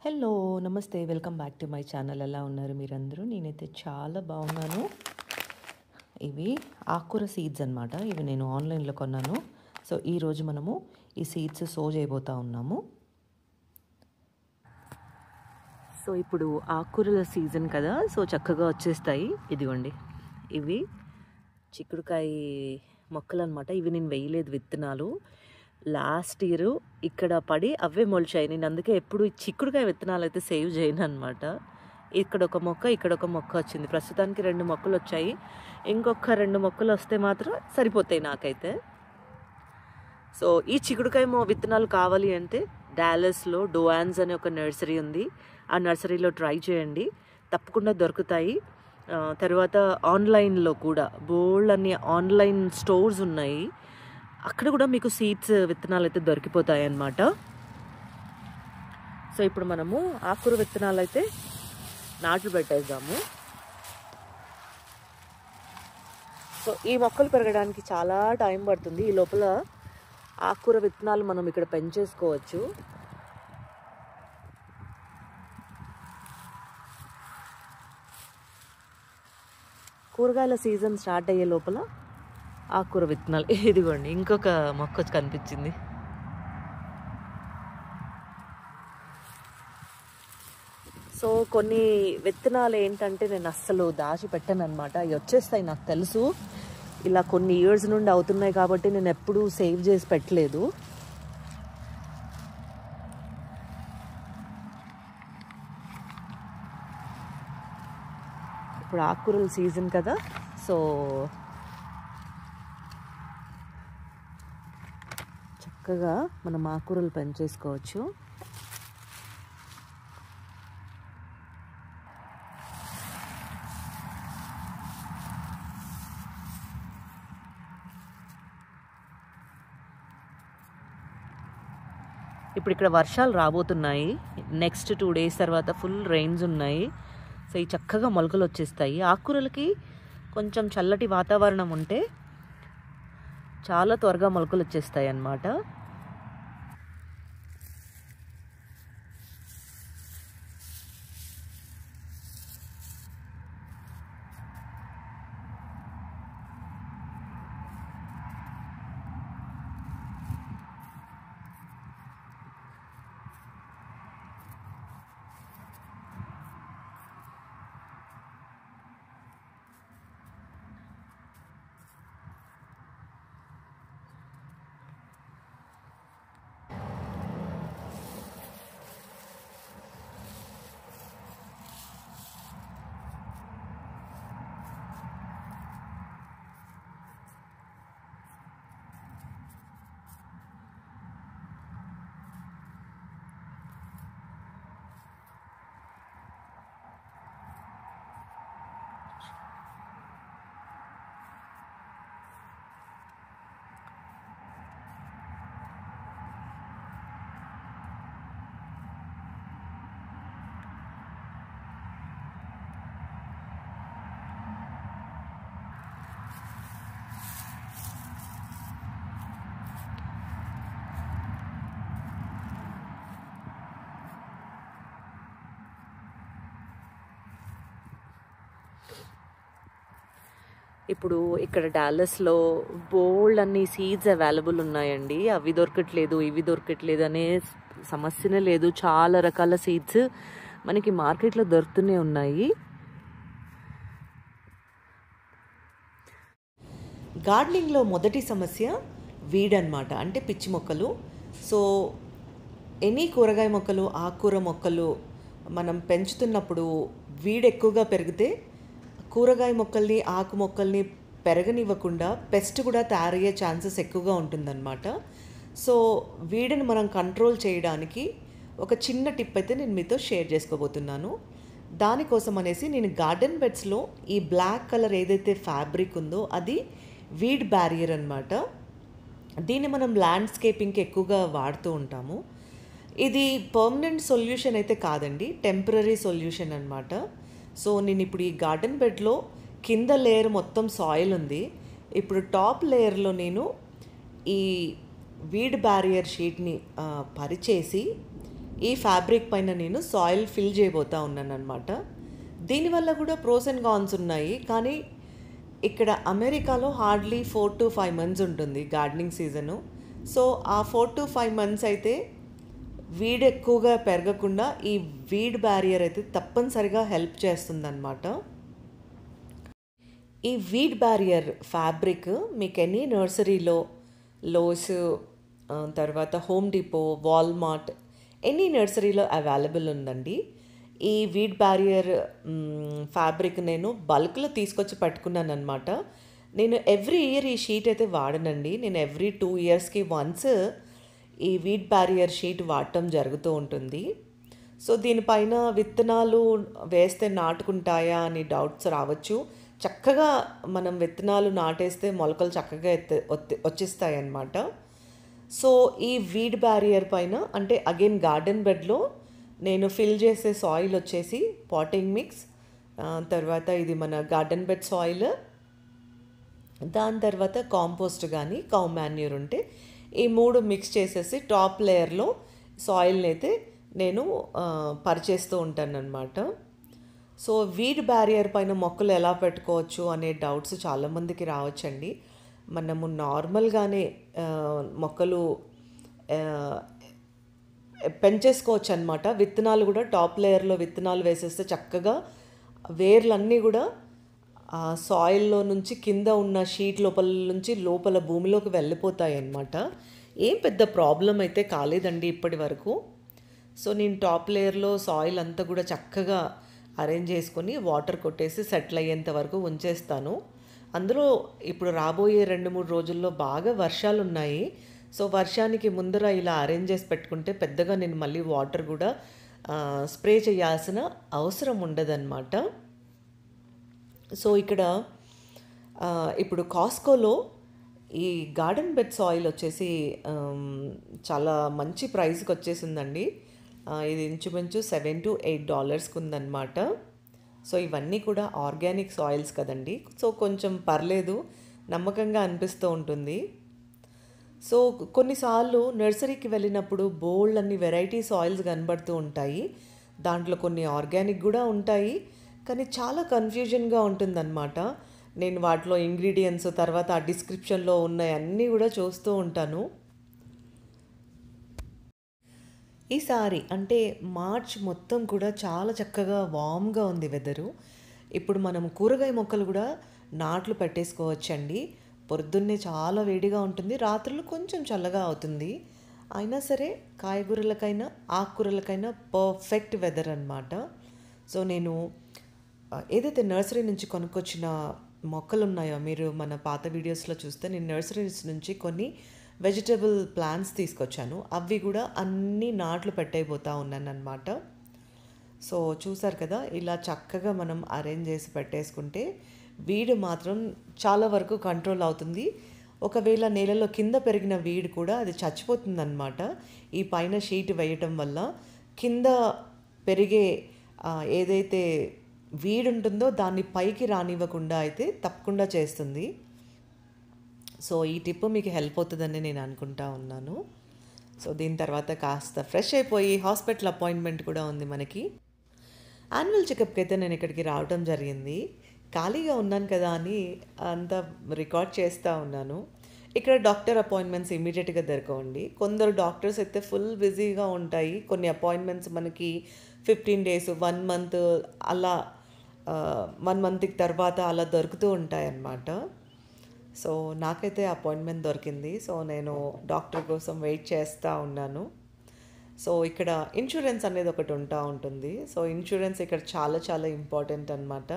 Hello! నమస్తే. Welcome back to my channel. ఎలా ఉన్నారు మీరందరూ? నేనైతే చాలా బాగున్నాను. ఇవి ఆకుకూర సీడ్స్ అనమాట. ఇవి నేను ఆన్లైన్లో కొన్నాను. సో ఈరోజు మనము ఈ సీడ్స్ సో చేయబోతా ఉన్నాము. సో ఇప్పుడు ఆకుకూరల సీజన్ కదా, సో చక్కగా వచ్చేస్తాయి. ఇదిగోండి, ఇవి చిక్కుడుకాయ మొక్కలు అనమాట. ఇవి నేను వేయలేదు విత్తనాలు. లాస్ట్ ఇయర్ ఇక్కడ పడి అవే మొలిచాయి. నేను అందుకే ఎప్పుడు చిక్కుడుకాయ విత్తనాలు అయితే సేవ్ చేయను అనమాట. ఇక్కడ ఒక మొక్క వచ్చింది. ప్రస్తుతానికి 2 మొక్కలు వచ్చాయి. ఇంకొక 2 మొక్కలు వస్తే మాత్రం సరిపోతాయి నాకైతే. సో ఈ చిక్కుడుకాయ విత్తనాలు కావాలి అంటే డాలస్లో డోయాన్స్ అనే ఒక నర్సరీ ఉంది. ఆ నర్సరీలో ట్రై చేయండి, తప్పకుండా దొరుకుతాయి. తర్వాత ఆన్లైన్లో కూడా బోల్డ్ అన్ని ఆన్లైన్ స్టోర్స్ ఉన్నాయి. అక్కడ కూడా మీకు సీడ్స్ విత్తనాలు అయితే దొరికిపోతాయి అన్నమాట. సో ఇప్పుడు మనము ఆకుకూర విత్తనాలు అయితే నాట్లు పెట్టేద్దాము. సో ఈ మొక్కలు పెరగడానికి చాలా టైం పడుతుంది. ఈ లోపల ఆకుకూర విత్తనాలు మనం ఇక్కడ పెంచేసుకోవచ్చు. కూరగాయల సీజన్ స్టార్ట్ అయ్యే లోపల ఆకుకూర విత్తనాలు. ఇదిగోండి, ఇంకొక మొక్క వచ్చి కనిపించింది. సో కొన్ని విత్తనాలు ఏంటంటే నేను అస్సలు దాచిపెట్టాను అనమాట. అవి వచ్చేస్తాయి నాకు తెలుసు. ఇలా కొన్ని ఇయర్స్ నుండి అవుతున్నాయి కాబట్టి నేను ఎప్పుడూ సేవ్ చేసి పెట్టలేదు. ఇప్పుడు ఆకుకూరల సీజన్ కదా, సో చక్కగా మనం ఆకుకూరలు పెంచేసుకోవచ్చు. ఇప్పుడు ఇక్కడ వర్షాలు రాబోతున్నాయి. నెక్స్ట్ 2 days తర్వాత ఫుల్ రెయిన్స్ ఉన్నాయి. సో ఈ చక్కగా మొలకలు వచ్చేస్తాయి. ఆకుకూరలకి కొంచెం చల్లటి వాతావరణం ఉంటే చాలా త్వరగా మొలకలు వచ్చేస్తాయి అన్నమాట. ఇప్పుడు ఇక్కడ డాలస్లో బోల్డ్ అన్ని సీడ్స్ అవైలబుల్ ఉన్నాయండి. అవి దొరకట్లేదు, ఇవి దొరకట్లేదు అనే సమస్యనే లేదు. చాలా రకాల సీడ్స్ మనకి మార్కెట్లో దొరుకుతూనే ఉన్నాయి. గార్డెనింగ్లో మొదటి సమస్య వీడ్ అన్నమాట, అంటే పిచ్చి మొక్కలు. సో ఎనీ కూరగాయ మొక్కలు, ఆకుకూర మొక్కలు మనం పెంచుతున్నప్పుడు వీడ్ ఎక్కువగా పెరిగితే కూరగాయ మొక్కల్ని, ఆకు మొక్కల్ని పెరగనివ్వకుండా పెస్ట్ కూడా తయారయ్యే ఛాన్సెస్ ఎక్కువగా ఉంటుందన్నమాట. సో వీడిని మనం కంట్రోల్ చేయడానికి ఒక చిన్న టిప్ అయితే నేను మీతో షేర్ చేసుకోబోతున్నాను. దానికోసం అనేసి నేను గార్డెన్ బెడ్స్లో ఈ బ్లాక్ కలర్ ఏదైతే ఫ్యాబ్రిక్ ఉందో అది వీడ్ బ్యారియర్ అన్నమాట. దీన్ని మనం ల్యాండ్స్కేపింగ్కి ఎక్కువగా వాడుతూ ఉంటాము. ఇది పర్మనెంట్ సొల్యూషన్ అయితే కాదండి, టెంపరరీ సొల్యూషన్ అన్నమాట. సో నేను ఇప్పుడు ఈ గార్డెన్ బెడ్లో కింద లేయర్ మొత్తం సాయిల్ ఉంది. ఇప్పుడు టాప్ లేయర్లో నేను ఈ వీడ్ బ్యారియర్ షీట్ని పరిచేసి ఈ ఫ్యాబ్రిక్ పైన నేను సాయిల్ ఫిల్ చేయబోతా ఉన్నానన్నమాట. దీనివల్ల కూడా ప్రోస్ అండ్ కాన్స్ ఉన్నాయి. కానీ ఇక్కడ అమెరికాలో హార్డ్లీ 4 to 5 మంత్స్ ఉంటుంది గార్డెనింగ్ సీజను. సో ఆ 4 to 5 మంత్స్ అయితే వీడ్ ఎక్కువగా పెరగకుండా ఈ వీడ్ బ్యారియర్ అయితే తప్పనిసరిగా హెల్ప్ చేస్తుందన్నమాట. ఈ వీడ్ బ్యారియర్ ఫ్యాబ్రిక్ మీకు ఎనీ నర్సరీలో, లోస్, తర్వాత హోమ్ డిపో, వాల్మార్ట్, ఎనీ నర్సరీలో అవైలబుల్ ఉందండి. ఈ వీడ్ బ్యారియర్ ఫ్యాబ్రిక్ నేను బల్క్లో తీసుకొచ్చి పట్టుకున్నాను అనమాట. నేను ఎవ్రీ ఇయర్ ఈ షీట్ అయితే వాడనండి. నేను ఎవ్రీ 2 yearsకి వన్స్ ఈ వీడ్ బ్యారియర్ షీట్ వాడటం జరుగుతూ ఉంటుంది. సో దీనిపైన విత్తనాలు వేస్తే నాటుకుంటాయా అని డౌట్స్ రావచ్చు. చక్కగా మనం విత్తనాలు నాటేస్తే మొలకలు చక్కగా వచ్చేస్తాయి అన్నమాట. సో ఈ వీడ్ బ్యారియర్ పైన అంటే అగైన్ గార్డెన్ బెడ్లో నేను ఫిల్ చేసే సాయిల్ వచ్చేసి పాటింగ్ మిక్స్, తర్వాత ఇది మన గార్డెన్ బెడ్ సాయిల్, దాని తర్వాత కాంపోస్ట్ కానీ కౌ మాన్యూర్ ఉంటే ఈ 3 మిక్స్ చేసేసి టాప్ లేయర్లో సాయిల్ని అయితే నేను పరిచేస్తూ ఉంటాను అన్నమాట. సో వీడ్ బ్యారియర్ పైన మొక్కలు ఎలా పెట్టుకోవచ్చు అనే డౌట్స్ చాలామందికి రావచ్చండి. మనము నార్మల్గానే మొక్కలు పెంచేసుకోవచ్చు అనమాట. విత్తనాలు కూడా టాప్ లేయర్లో విత్తనాలు వేసేస్తే చక్కగా వేర్లన్నీ కూడా ఆ సాయిల్లో నుంచి కింద ఉన్న షీట్ లోపల నుంచి లోపల భూమిలోకి వెళ్ళిపోతాయి అన్నమాట. ఏం పెద్ద ప్రాబ్లం అయితే కాలేదండి ఇప్పటి వరకు. సో నేను టాప్ లేయర్లో సాయిల్ అంతా కూడా చక్కగా అరేంజ్ చేసుకొని వాటర్ కొట్టేసి సెటిల్ అయ్యేంత వరకు ఉంచేస్తాను. అందులో ఇప్పుడు రాబోయే 2-3 రోజుల్లో బాగా వర్షాలు ఉన్నాయి. సో వర్షానికి ముందర ఇలా అరేంజ్ చేసి పెట్టుకుంటే పెద్దగా నేను మళ్ళీ వాటర్ కూడా స్ప్రే చేయాల్సిన అవసరం ఉండదన్నమాట. సో ఇక్కడ ఇప్పుడు కాస్కోలో ఈ గార్డెన్ బెడ్ సాయిల్ వచ్చేసి చాలా మంచి ప్రైస్కి వచ్చేసిందండి. ఇది ఇంచుమించు $7 to $8 ఉందన్నమాట. సో ఇవన్నీ కూడా ఆర్గానిక్ సాయిల్స్ కదండి. సో కొంచెం పర్లేదు, నమ్మకంగా అనిపిస్తూ ఉంటుంది. సో కొన్నిసార్లు నర్సరీకి వెళ్ళినప్పుడు బోల్డ్ అన్ని వెరైటీ సాయిల్స్ కనబడుతూ ఉంటాయి. దాంట్లో కొన్ని ఆర్గానిక్ కూడా ఉంటాయి, కానీ చాలా కన్ఫ్యూజన్గా ఉంటుందన్నమాట. నేను వాటిలో ఇంగ్రీడియంట్స్ తర్వాత ఆ డిస్క్రిప్షన్లో ఉన్నాయి అన్నీ కూడా చూస్తూ ఉంటాను. ఈసారి అంటే మార్చ్ మొత్తం కూడా చాలా చక్కగా వామ్గా ఉంది వెదరు. ఇప్పుడు మనం కూరగాయ మొక్కలు కూడా నాట్లు పెట్టేసుకోవచ్చండి. పొద్దున్నే చాలా వేడిగా ఉంటుంది, రాత్రులు కొంచెం చల్లగా అవుతుంది. అయినా సరే కాయగూరలకైనా ఆకుకూరలకైనా పర్ఫెక్ట్ వెదర్ అన్నమాట. సో నేను ఏదైతే నర్సరీ నుంచి కొనుక్కొచ్చిన మొక్కలు ఉన్నాయో, మీరు మన పాత వీడియోస్లో చూస్తే నేను నర్సరీస్ నుంచి కొన్ని వెజిటబుల్ ప్లాంట్స్ తీసుకొచ్చాను. అవి కూడా అన్నీ నాట్లు పెట్టయిపోతూ ఉన్నాను అన్నమాట. సో చూసారు కదా, ఇలా చక్కగా మనం అరేంజ్ చేసి పెట్టేసుకుంటే వీడ్ మాత్రం చాలా వరకు కంట్రోల్ అవుతుంది. ఒకవేళ నేలలో కింద పెరిగిన వీడ్ కూడా అది చచ్చిపోతుందన్నమాట. ఈ పైన షీట్ వేయటం వల్ల కింద పెరిగే ఏదైతే వీడ్ ఉంటుందో దాన్ని పైకి రానివ్వకుండా అయితే తప్పకుండా చేస్తుంది. సో ఈ టిప్ మీకు హెల్ప్ అవుతుందని నేను అనుకుంటా ఉన్నాను. సో దీని తర్వాత కాస్త ఫ్రెష్ అయిపోయి హాస్పిటల్ అపాయింట్మెంట్ కూడా ఉంది మనకి. యాన్యువల్ చెకప్కి అయితే నేను ఇక్కడికి రావడం జరిగింది. ఖాళీగా ఉన్నాను కదా అని అంతా రికార్డ్ చేస్తూ ఉన్నాను. ఇక్కడ డాక్టర్ అపాయింట్మెంట్స్ ఇమీడియట్గా దొరకవండి. కొందరు డాక్టర్స్ అయితే ఫుల్ బిజీగా ఉంటాయి. కొన్ని అపాయింట్మెంట్స్ మనకి 15 days 1 month అలా 1 monthకి తర్వాత అలా దొరుకుతూ ఉంటాయి అన్నమాట. సో నాకైతే అపాయింట్మెంట్ దొరికింది. సో నేను డాక్టర్ కోసం వెయిట్ చేస్తూ ఉన్నాను. సో ఇక్కడ ఇన్సూరెన్స్ అనేది ఒకటి ఉంటుంది. సో ఇన్సూరెన్స్ ఇక్కడ చాలా చాలా ఇంపార్టెంట్ అన్నమాట.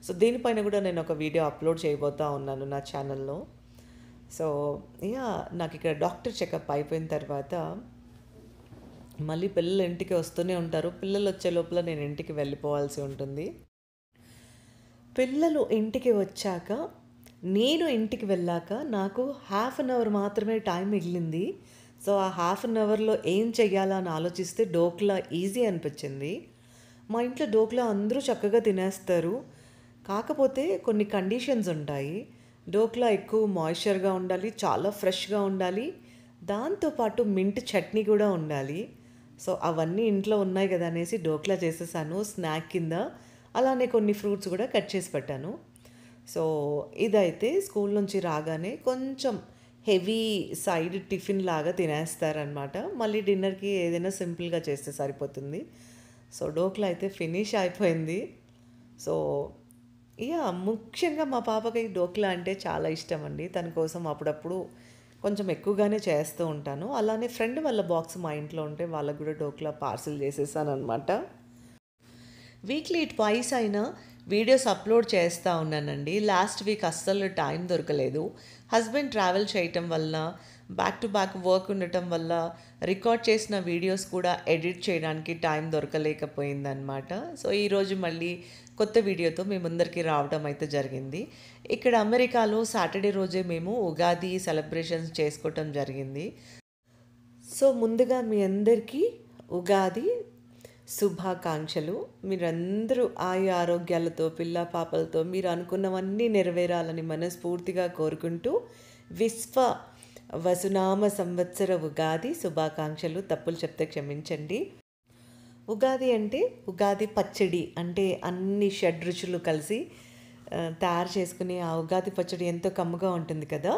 సో దీనిపైన కూడా నేను ఒక వీడియో అప్లోడ్ చేయబోతూ ఉన్నాను నా ఛానల్లో. సో నాకు ఇక్కడ డాక్టర్ చెకప్ అయిపోయిన తర్వాత మళ్ళీ పిల్లలు ఇంటికి వస్తూనే ఉంటారు. పిల్లలు వచ్చే లోపల నేను ఇంటికి వెళ్ళిపోవాల్సి ఉంటుంది. పిల్లలు ఇంటికి వచ్చాక నేను ఇంటికి వెళ్ళాక నాకు 1/2 hour మాత్రమే టైం మిగిలింది. సో ఆ 1/2 hourలో ఏం చెయ్యాలా అని ఆలోచిస్తే డోక్లా ఈజీ అనిపించింది. మా ఇంట్లో డోక్లా అందరూ చక్కగా తినేస్తారు. కాకపోతే కొన్ని కండిషన్స్ ఉంటాయి. డోక్లా ఎక్కువ మాయిశ్చర్గా ఉండాలి, చాలా ఫ్రెష్గా ఉండాలి, దాంతోపాటు మింట్ చట్నీ కూడా ఉండాలి. సో అవన్నీ ఇంట్లో ఉన్నాయి కదా అనేసి డోక్లా చేసేసాను స్నాక్ కింద. అలానే కొన్ని ఫ్రూట్స్ కూడా కట్ చేసి పెట్టాను. సో ఇదైతే స్కూల్ నుంచి రాగానే కొంచెం హెవీ సైడ్ టిఫిన్ లాగా తినేస్తారనమాట. మళ్ళీ డిన్నర్కి ఏదైనా సింపుల్గా చేస్తే సరిపోతుంది. సో డోక్లా అయితే ఫినిష్ అయిపోయింది. సో ముఖ్యంగా మా పాపకి డోక్లా అంటే చాలా ఇష్టం అండి. తన కోసం అప్పుడప్పుడు కొంచెం ఎక్కువగానే చేస్తూ ఉంటాను. అలానే ఫ్రెండ్ వాళ్ళ బాక్స్ మా ఇంట్లో ఉంటే వాళ్ళకు కూడా డోక్లా పార్సిల్ చేసేసాను అనమాట. వీక్లీ ట్వైస్ అయినా వీడియోస్ అప్లోడ్ చేస్తూ ఉన్నానండి. లాస్ట్ వీక్ అస్సలు టైం దొరకలేదు. హస్బెండ్ ట్రావెల్ చేయటం వల్ల, బ్యాక్ టు బ్యాక్ వర్క్ ఉండటం వల్ల రికార్డ్ చేసిన వీడియోస్ కూడా ఎడిట్ చేయడానికి టైం దొరకలేకపోయిందనమాట. సో ఈరోజు మళ్ళీ కొత్త వీడియోతో మీ ముందరికి రావడం అయితే జరిగింది. ఇక్కడ అమెరికాలో సాటర్డే రోజే మేము ఉగాది సెలబ్రేషన్స్ చేసుకోవటం జరిగింది. సో ముందుగా మీ అందరికీ ఉగాది శుభాకాంక్షలు. మీరందరూ ఆయు ఆరోగ్యాలతో పిల్ల పాపలతో మీరు అనుకున్నవన్నీ నెరవేరాలని మనస్ఫూర్తిగా కోరుకుంటూ విశ్వ వసునామ సంవత్సర ఉగాది శుభాకాంక్షలు. తప్పులు చెప్తే క్షమించండి. ఉగాది అంటే ఉగాది పచ్చడి, అంటే అన్ని షడ్రుచులు కలిసి తయారు చేసుకుని ఆ ఉగాది పచ్చడి ఎంతో కమ్మగా ఉంటుంది కదా.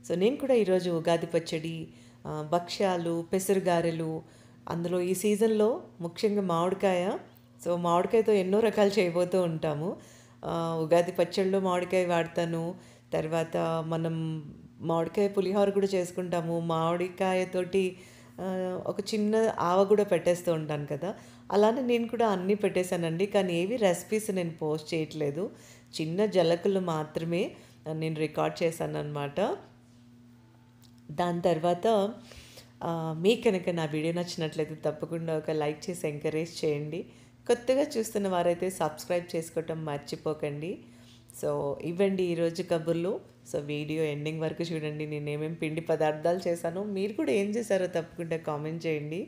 సో నేను కూడా ఈరోజు ఉగాది పచ్చడి, భక్ష్యాలు, పెసరుగారెలు, అందులో ఈ సీజన్లో ముఖ్యంగా మామిడికాయ. సో మామిడికాయతో ఎన్నో రకాలు చేయబోతూ ఉంటాము. ఉగాది పచ్చడిలో మామిడికాయ వాడతాను. తర్వాత మనం మామిడికాయ పులిహోర కూడా చేసుకుంటాము. మామిడికాయతోటి ఒక చిన్న ఆవ కూడా పెట్టేస్తూ ఉంటాను కదా. అలానే నేను కూడా అన్నీ పెట్టేశానండి. కానీ ఏవి రెసిపీస్ నేను పోస్ట్ చేయట్లేదు. చిన్న జలకులు మాత్రమే నేను రికార్డ్ చేశాను అనమాట. దాని తర్వాత మీకు కనుక నా వీడియో నచ్చినట్లయితే తప్పకుండా ఒక లైక్ చేసి ఎంకరేజ్ చేయండి. కొత్తగా చూస్తున్న వారైతే సబ్స్క్రైబ్ చేసుకోవటం మర్చిపోకండి. సో ఇవ్వండి ఈరోజు కబుర్లు. సో వీడియో ఎండింగ్ వరకు చూడండి. నేను ఏమేమి పిండి పదార్థాలు చేశానో, మీరు కూడా ఏం చేశారో తప్పకుండా కామెంట్ చేయండి.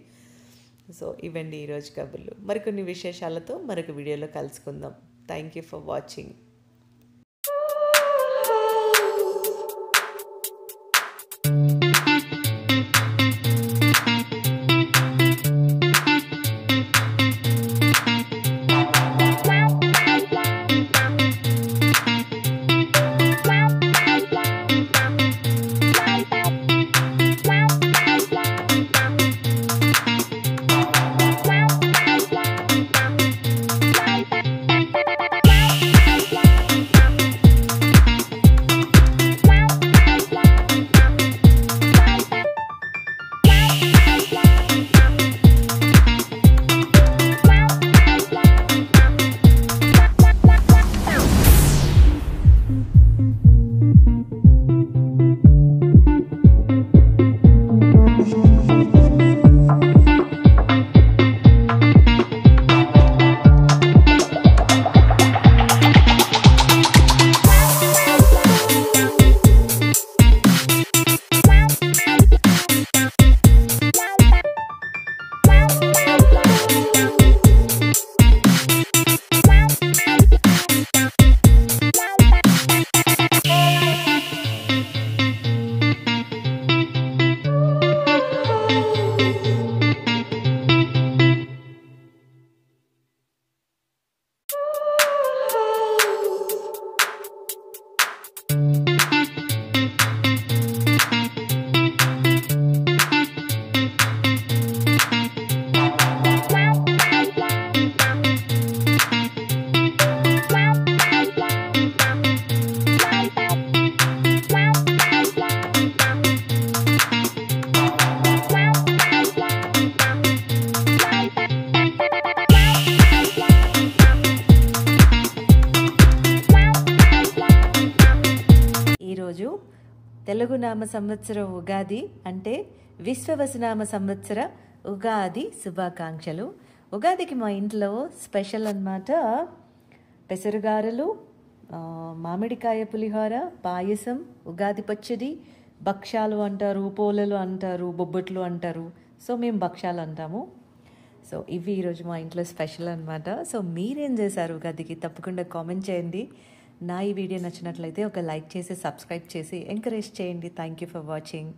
సో ఇవ్వండి ఈరోజు కబుర్లు. మరికొన్ని విశేషాలతో మరొక వీడియోలో కలుసుకుందాం. Thank you for watching. ఈరోజు తెలుగు నామ సంవత్సర ఉగాది అంటే విశ్వవసునామ సంవత్సర ఉగాది శుభాకాంక్షలు. ఉగాదికి మా ఇంట్లో స్పెషల్ అన్నమాట పెసరుగారెలు, మామిడికాయ పులిహోర, పాయసం, ఉగాది పచ్చడి, భక్ష్యాలు అంటారు, పోలలు అంటారు, బొబ్బట్లు అంటారు. సో మేము భక్ష్యాలు అంటాము. సో ఇవి ఈరోజు మా ఇంట్లో స్పెషల్ అన్నమాట. సో మీరేం చేశారు ఉగాదికి తప్పకుండా కామెంట్ చేయండి. నా ఈ వీడియో నచ్చినట్లయితే ఒక లైక్ చేసి సబ్స్క్రైబ్ చేసి ఎంకరేజ్ చేయండి. Thank you for watching.